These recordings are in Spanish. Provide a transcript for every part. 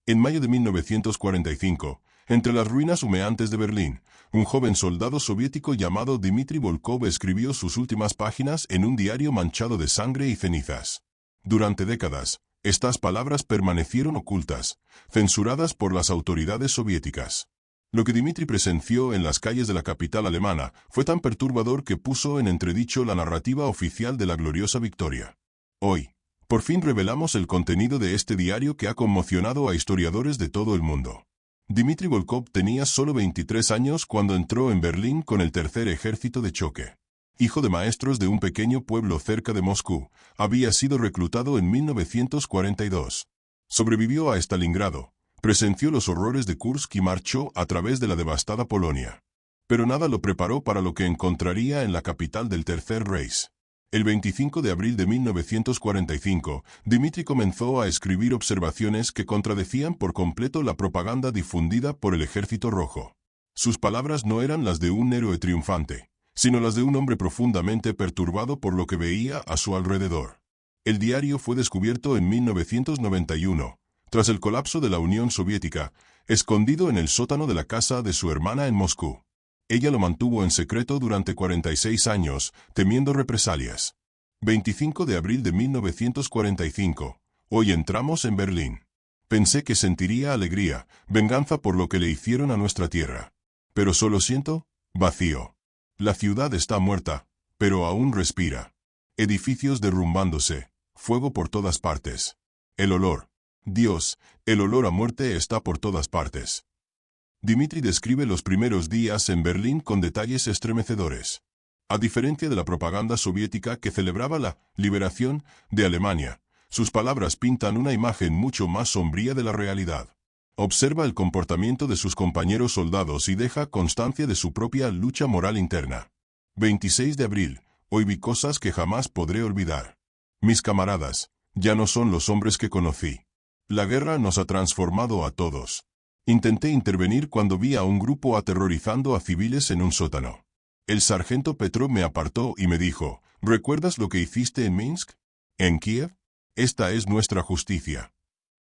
En mayo de 1945, entre las ruinas humeantes de Berlín, un joven soldado soviético llamado Dmitry Volkov escribió sus últimas páginas en un diario manchado de sangre y cenizas. Durante décadas, estas palabras permanecieron ocultas, censuradas por las autoridades soviéticas. Lo que Dmitry presenció en las calles de la capital alemana fue tan perturbador que puso en entredicho la narrativa oficial de la gloriosa victoria. Hoy, por fin revelamos el contenido de este diario que ha conmocionado a historiadores de todo el mundo. Dmitry Volkov tenía solo 23 años cuando entró en Berlín con el Tercer Ejército de Choque. Hijo de maestros de un pequeño pueblo cerca de Moscú, había sido reclutado en 1942. Sobrevivió a Stalingrado, presenció los horrores de Kursk y marchó a través de la devastada Polonia. Pero nada lo preparó para lo que encontraría en la capital del Tercer Reich. El 25 de abril de 1945, Dmitry comenzó a escribir observaciones que contradecían por completo la propaganda difundida por el Ejército Rojo. Sus palabras no eran las de un héroe triunfante, sino las de un hombre profundamente perturbado por lo que veía a su alrededor. El diario fue descubierto en 1991, tras el colapso de la Unión Soviética, escondido en el sótano de la casa de su hermana en Moscú. Ella lo mantuvo en secreto durante 46 años, temiendo represalias. 25 de abril de 1945. Hoy entramos en Berlín. Pensé que sentiría alegría, venganza por lo que le hicieron a nuestra tierra. Pero solo siento vacío. La ciudad está muerta, pero aún respira. Edificios derrumbándose, fuego por todas partes. El olor. Dios, el olor a muerte está por todas partes. Dmitry describe los primeros días en Berlín con detalles estremecedores. A diferencia de la propaganda soviética que celebraba la liberación de Alemania, sus palabras pintan una imagen mucho más sombría de la realidad. Observa el comportamiento de sus compañeros soldados y deja constancia de su propia lucha moral interna. 26 de abril. Hoy vi cosas que jamás podré olvidar. Mis camaradas, ya no son los hombres que conocí. La guerra nos ha transformado a todos. Intenté intervenir cuando vi a un grupo aterrorizando a civiles en un sótano. El sargento Petrov me apartó y me dijo, ¿recuerdas lo que hiciste en Minsk? ¿En Kiev? Esta es nuestra justicia.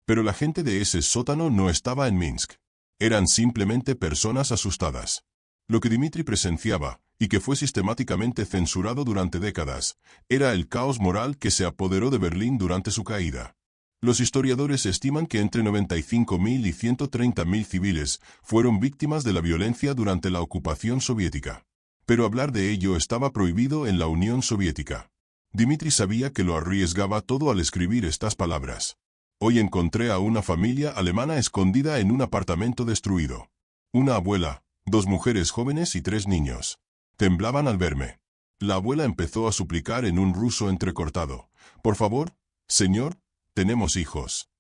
Pero la gente de ese sótano no estaba en Minsk. Eran simplemente personas asustadas. Lo que Dmitry presenciaba, y que fue sistemáticamente censurado durante décadas, era el caos moral que se apoderó de Berlín durante su caída. Los historiadores estiman que entre 95.000 y 130.000 civiles fueron víctimas de la violencia durante la ocupación soviética. Pero hablar de ello estaba prohibido en la Unión Soviética. Dmitry sabía que lo arriesgaba todo al escribir estas palabras. Hoy encontré a una familia alemana escondida en un apartamento destruido. Una abuela, 2 mujeres jóvenes y 3 niños. Temblaban al verme. La abuela empezó a suplicar en un ruso entrecortado. «Por favor, señor, tenemos hijos».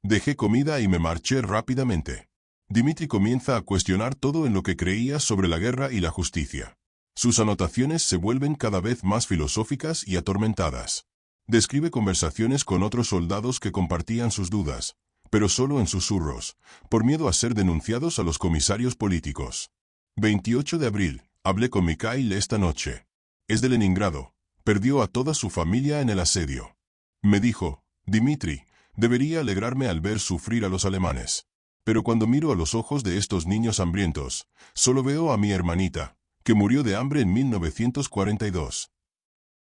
Dejé comida y me marché rápidamente. Dmitry comienza a cuestionar todo en lo que creía sobre la guerra y la justicia. Sus anotaciones se vuelven cada vez más filosóficas y atormentadas. Describe conversaciones con otros soldados que compartían sus dudas, pero solo en susurros, por miedo a ser denunciados a los comisarios políticos. 28 de abril. Hablé con Mikhail esta noche. Es de Leningrado. Perdió a toda su familia en el asedio. Me dijo, Dmitry, debería alegrarme al ver sufrir a los alemanes. Pero cuando miro a los ojos de estos niños hambrientos, solo veo a mi hermanita, que murió de hambre en 1942.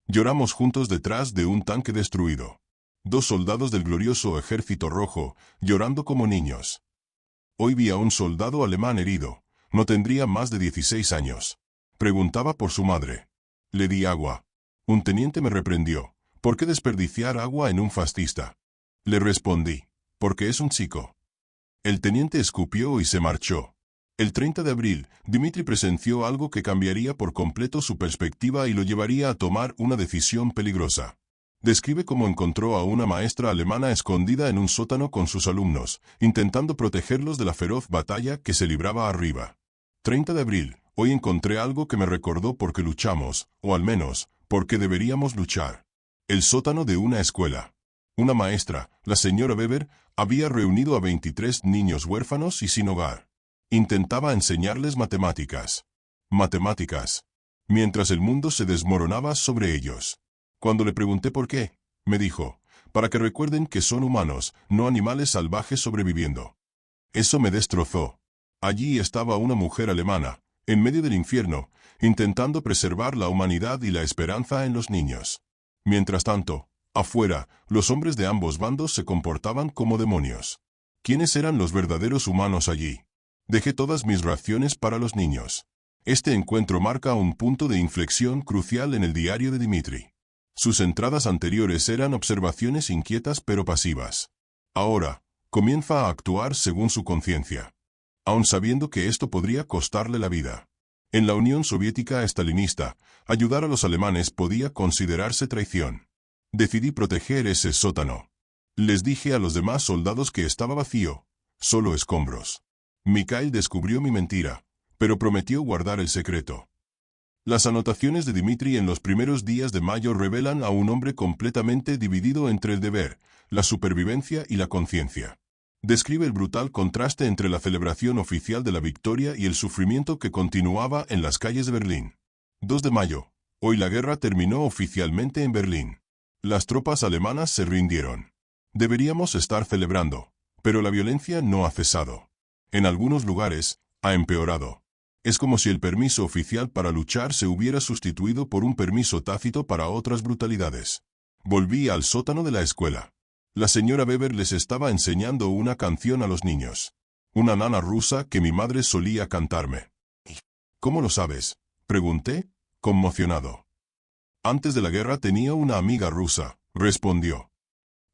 Lloramos juntos detrás de un tanque destruido. 2 soldados del glorioso Ejército Rojo, llorando como niños. Hoy vi a un soldado alemán herido. No tendría más de 16 años. Preguntaba por su madre. Le di agua. Un teniente me reprendió. ¿Por qué desperdiciar agua en un fascista? Le respondí. Porque es un chico. El teniente escupió y se marchó. El 30 de abril, Dmitry presenció algo que cambiaría por completo su perspectiva y lo llevaría a tomar una decisión peligrosa. Describe cómo encontró a una maestra alemana escondida en un sótano con sus alumnos, intentando protegerlos de la feroz batalla que se libraba arriba. 30 de abril, hoy encontré algo que me recordó por qué luchamos, o al menos, por qué deberíamos luchar. El sótano de una escuela. Una maestra, la señora Weber, había reunido a 23 niños huérfanos y sin hogar. Intentaba enseñarles matemáticas. Matemáticas. Mientras el mundo se desmoronaba sobre ellos. Cuando le pregunté por qué, me dijo, para que recuerden que son humanos, no animales salvajes sobreviviendo. Eso me destrozó. Allí estaba una mujer alemana, en medio del infierno, intentando preservar la humanidad y la esperanza en los niños. Mientras tanto, afuera, los hombres de ambos bandos se comportaban como demonios. ¿Quiénes eran los verdaderos humanos allí? Dejé todas mis raciones para los niños. Este encuentro marca un punto de inflexión crucial en el diario de Dmitri. Sus entradas anteriores eran observaciones inquietas pero pasivas. Ahora, comienza a actuar según su conciencia, aun sabiendo que esto podría costarle la vida. En la Unión Soviética estalinista, ayudar a los alemanes podía considerarse traición. Decidí proteger ese sótano. Les dije a los demás soldados que estaba vacío, solo escombros. Mikhail descubrió mi mentira, pero prometió guardar el secreto. Las anotaciones de Dmitri en los primeros días de mayo revelan a un hombre completamente dividido entre el deber, la supervivencia y la conciencia. Describe el brutal contraste entre la celebración oficial de la victoria y el sufrimiento que continuaba en las calles de Berlín. 2 de mayo. Hoy la guerra terminó oficialmente en Berlín. Las tropas alemanas se rindieron. Deberíamos estar celebrando, pero la violencia no ha cesado. En algunos lugares, ha empeorado. Es como si el permiso oficial para luchar se hubiera sustituido por un permiso tácito para otras brutalidades. Volví al sótano de la escuela. La señora Weber les estaba enseñando una canción a los niños. Una nana rusa que mi madre solía cantarme. ¿Cómo lo sabes?, pregunté, conmocionado. Antes de la guerra tenía una amiga rusa, respondió.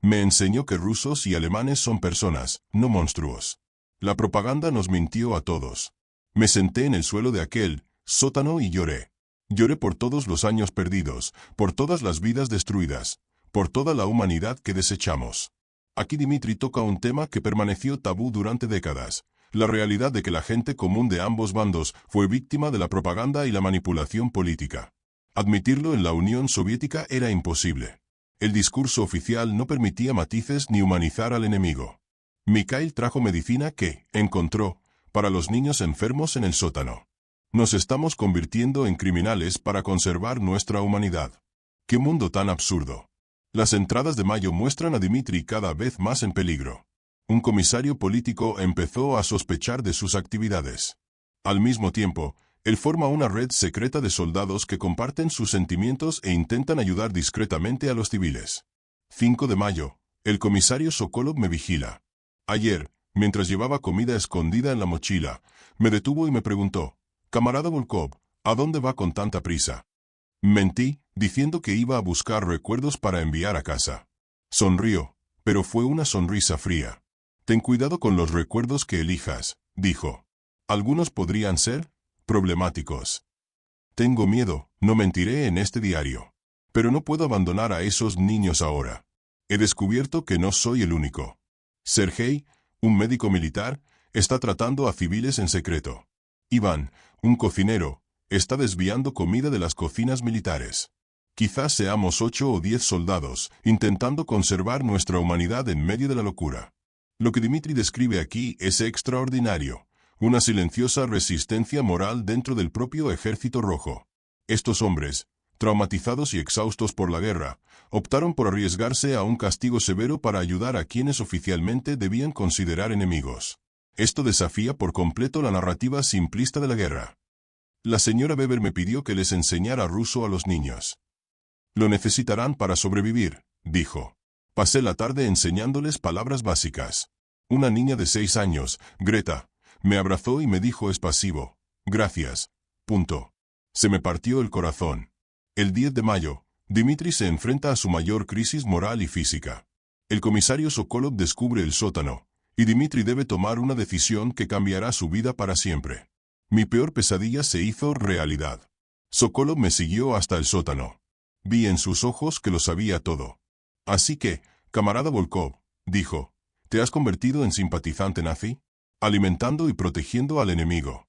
Me enseñó que rusos y alemanes son personas, no monstruos. La propaganda nos mintió a todos. Me senté en el suelo de aquel sótano y lloré. Lloré por todos los años perdidos, por todas las vidas destruidas, por toda la humanidad que desechamos. Aquí Dmitri toca un tema que permaneció tabú durante décadas, la realidad de que la gente común de ambos bandos fue víctima de la propaganda y la manipulación política. Admitirlo en la Unión Soviética era imposible. El discurso oficial no permitía matices ni humanizar al enemigo. Mikhail trajo medicina que encontró para los niños enfermos en el sótano. Nos estamos convirtiendo en criminales para conservar nuestra humanidad. ¡Qué mundo tan absurdo! Las entradas de mayo muestran a Dmitri cada vez más en peligro. Un comisario político empezó a sospechar de sus actividades. Al mismo tiempo, él forma una red secreta de soldados que comparten sus sentimientos e intentan ayudar discretamente a los civiles. 5 de mayo. El comisario Sokolov me vigila. Ayer, mientras llevaba comida escondida en la mochila, me detuvo y me preguntó, «Camarada Volkov, ¿a dónde va con tanta prisa?» Mentí, diciendo que iba a buscar recuerdos para enviar a casa. Sonrió, pero fue una sonrisa fría. «Ten cuidado con los recuerdos que elijas», dijo. «Algunos podrían ser problemáticos. Tengo miedo, no mentiré en este diario. Pero no puedo abandonar a esos niños ahora. He descubierto que no soy el único. Sergei, un médico militar, está tratando a civiles en secreto. Iván, un cocinero, está desviando comida de las cocinas militares. Quizás seamos 8 o 10 soldados, intentando conservar nuestra humanidad en medio de la locura. Lo que Dmitri describe aquí es extraordinario, una silenciosa resistencia moral dentro del propio Ejército Rojo. Estos hombres, traumatizados y exhaustos por la guerra, optaron por arriesgarse a un castigo severo para ayudar a quienes oficialmente debían considerar enemigos. Esto desafía por completo la narrativa simplista de la guerra. La señora Weber me pidió que les enseñara ruso a los niños. Lo necesitarán para sobrevivir, dijo. Pasé la tarde enseñándoles palabras básicas. Una niña de 6 años, Greta, me abrazó y me dijo espasivo, «Gracias». Punto. Se me partió el corazón. El 10 de mayo, Dmitri se enfrenta a su mayor crisis moral y física. El comisario Sokolov descubre el sótano, y Dmitri debe tomar una decisión que cambiará su vida para siempre. Mi peor pesadilla se hizo realidad. Sokolov me siguió hasta el sótano. Vi en sus ojos que lo sabía todo. Así que, camarada Volkov, dijo, ¿te has convertido en simpatizante nazi? Alimentando y protegiendo al enemigo.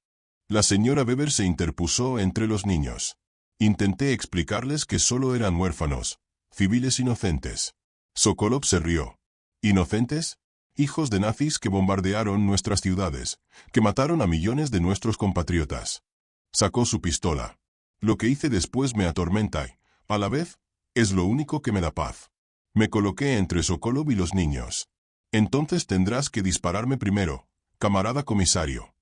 La señora Weber se interpuso entre los niños. Intenté explicarles que solo eran huérfanos, civiles inocentes. Sokolov se rió. ¿Inocentes? Hijos de nazis que bombardearon nuestras ciudades, que mataron a millones de nuestros compatriotas. Sacó su pistola. Lo que hice después me atormenta y, a la vez, es lo único que me da paz. Me coloqué entre Sokolov y los niños. Entonces tendrás que dispararme primero, camarada comisario.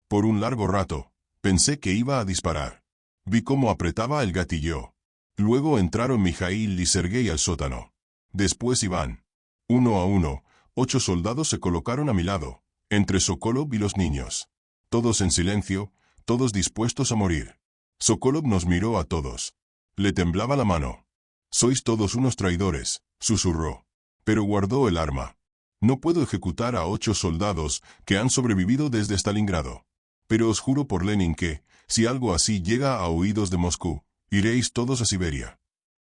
Por un largo rato, pensé que iba a disparar. Vi cómo apretaba el gatillo. Luego entraron Mijail y Sergei al sótano. Después Iván. Uno a uno, 8 soldados se colocaron a mi lado, entre Sokolov y los niños. Todos en silencio, todos dispuestos a morir. Sokolov nos miró a todos. Le temblaba la mano. «Sois todos unos traidores», susurró. Pero guardó el arma. «No puedo ejecutar a 8 soldados que han sobrevivido desde Stalingrado. Pero os juro por Lenin que, si algo así llega a oídos de Moscú, iréis todos a Siberia».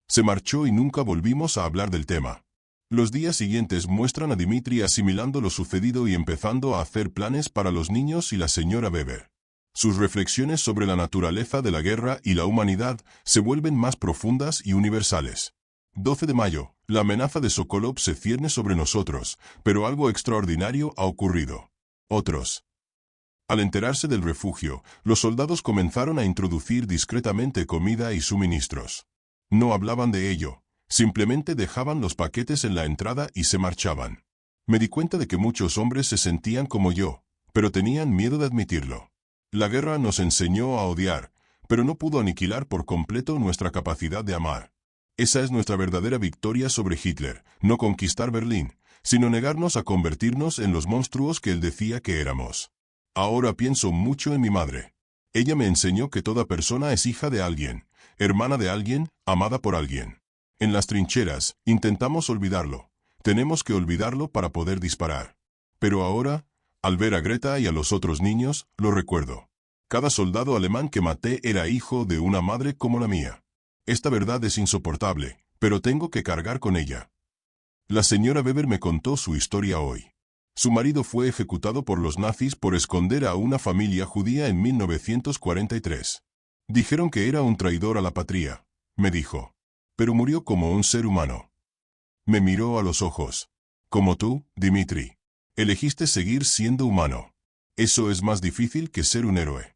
Se marchó y nunca volvimos a hablar del tema. Los días siguientes muestran a Dmitri asimilando lo sucedido y empezando a hacer planes para los niños y la señora Weber. Sus reflexiones sobre la naturaleza de la guerra y la humanidad se vuelven más profundas y universales. 12 de mayo, la amenaza de Sokolov se cierne sobre nosotros, pero algo extraordinario ha ocurrido. Otros. Al enterarse del refugio, los soldados comenzaron a introducir discretamente comida y suministros. No hablaban de ello, simplemente dejaban los paquetes en la entrada y se marchaban. Me di cuenta de que muchos hombres se sentían como yo, pero tenían miedo de admitirlo. La guerra nos enseñó a odiar, pero no pudo aniquilar por completo nuestra capacidad de amar. Esa es nuestra verdadera victoria sobre Hitler, no conquistar Berlín, sino negarnos a convertirnos en los monstruos que él decía que éramos. Ahora pienso mucho en mi madre. Ella me enseñó que toda persona es hija de alguien, hermana de alguien, amada por alguien. En las trincheras, intentamos olvidarlo. Tenemos que olvidarlo para poder disparar. Pero ahora, al ver a Greta y a los otros niños, lo recuerdo. Cada soldado alemán que maté era hijo de una madre como la mía. Esta verdad es insoportable, pero tengo que cargar con ella. La señora Weber me contó su historia hoy. Su marido fue ejecutado por los nazis por esconder a una familia judía en 1943. Dijeron que era un traidor a la patria, me dijo. Pero murió como un ser humano. Me miró a los ojos. Como tú, Dmitri. Elegiste seguir siendo humano. Eso es más difícil que ser un héroe.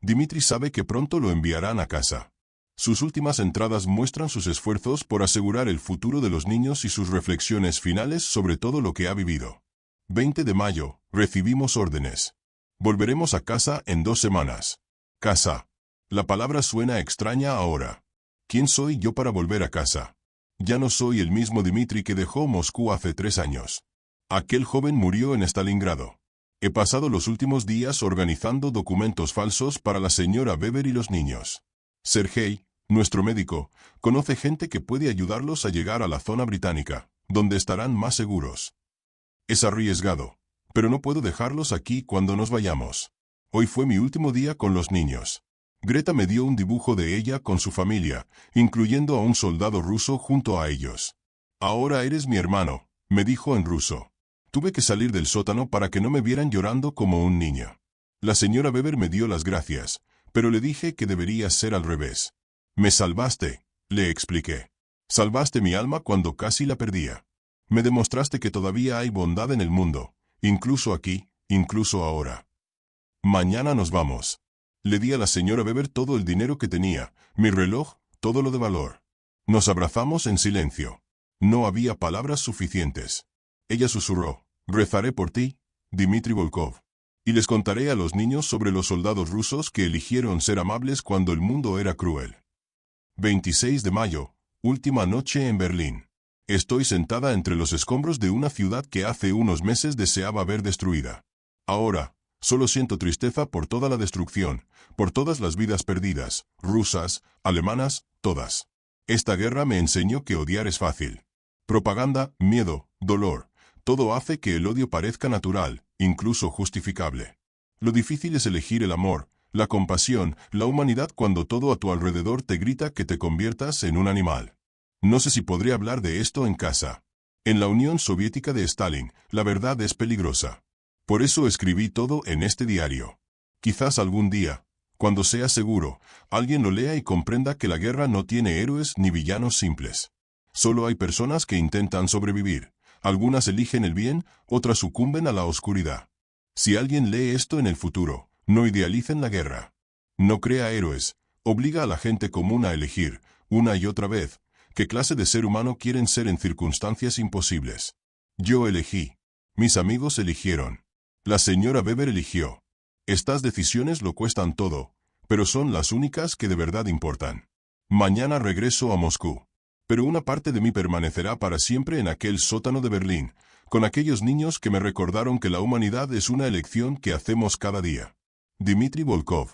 Dmitri sabe que pronto lo enviarán a casa. Sus últimas entradas muestran sus esfuerzos por asegurar el futuro de los niños y sus reflexiones finales sobre todo lo que ha vivido. 20 de mayo, recibimos órdenes. Volveremos a casa en 2 semanas. Casa. La palabra suena extraña ahora. ¿Quién soy yo para volver a casa? Ya no soy el mismo Dmitri que dejó Moscú hace 3 años. Aquel joven murió en Stalingrado. He pasado los últimos días organizando documentos falsos para la señora Weber y los niños. Sergei, nuestro médico, conoce gente que puede ayudarlos a llegar a la zona británica, donde estarán más seguros. Es arriesgado, pero no puedo dejarlos aquí cuando nos vayamos. Hoy fue mi último día con los niños. Greta me dio un dibujo de ella con su familia, incluyendo a un soldado ruso junto a ellos. Ahora eres mi hermano, me dijo en ruso. Tuve que salir del sótano para que no me vieran llorando como un niño. La señora Weber me dio las gracias, pero le dije que debería ser al revés. Me salvaste, le expliqué. Salvaste mi alma cuando casi la perdía. Me demostraste que todavía hay bondad en el mundo, incluso aquí, incluso ahora. Mañana nos vamos. Le di a la señora Weber todo el dinero que tenía, mi reloj, todo lo de valor. Nos abrazamos en silencio. No había palabras suficientes. Ella susurró, rezaré por ti, Dmitri Volkov. Y les contaré a los niños sobre los soldados rusos que eligieron ser amables cuando el mundo era cruel. 26 de mayo, última noche en Berlín. Estoy sentada entre los escombros de una ciudad que hace unos meses deseaba ver destruida. Ahora, solo siento tristeza por toda la destrucción, por todas las vidas perdidas, rusas, alemanas, todas. Esta guerra me enseñó que odiar es fácil. Propaganda, miedo, dolor, todo hace que el odio parezca natural, incluso justificable. Lo difícil es elegir el amor, la compasión, la humanidad cuando todo a tu alrededor te grita que te conviertas en un animal. No sé si podré hablar de esto en casa. En la Unión Soviética de Stalin, la verdad es peligrosa. Por eso escribí todo en este diario. Quizás algún día, cuando sea seguro, alguien lo lea y comprenda que la guerra no tiene héroes ni villanos simples. Solo hay personas que intentan sobrevivir. Algunas eligen el bien, otras sucumben a la oscuridad. Si alguien lee esto en el futuro, no idealicen la guerra. No crea héroes, obliga a la gente común a elegir, una y otra vez, ¿Qué clase de ser humano quieren ser en circunstancias imposibles? Yo elegí. Mis amigos eligieron. La señora Weber eligió. Estas decisiones lo cuestan todo, pero son las únicas que de verdad importan. Mañana regreso a Moscú. Pero una parte de mí permanecerá para siempre en aquel sótano de Berlín, con aquellos niños que me recordaron que la humanidad es una elección que hacemos cada día. Dmitri Volkov.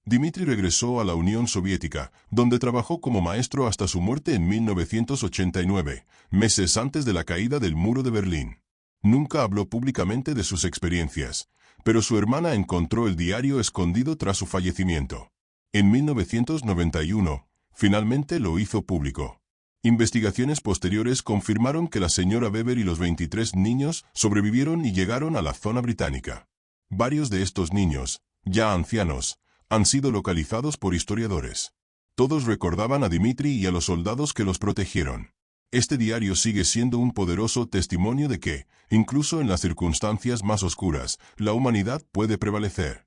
Dmitri regresó a la Unión Soviética, donde trabajó como maestro hasta su muerte en 1989, meses antes de la caída del muro de Berlín. Nunca habló públicamente de sus experiencias, pero su hermana encontró el diario escondido tras su fallecimiento. En 1991, finalmente lo hizo público. Investigaciones posteriores confirmaron que la señora Weber y los 23 niños sobrevivieron y llegaron a la zona británica. Varios de estos niños, ya ancianos, han sido localizados por historiadores. Todos recordaban a Dmitri y a los soldados que los protegieron. Este diario sigue siendo un poderoso testimonio de que, incluso en las circunstancias más oscuras, la humanidad puede prevalecer.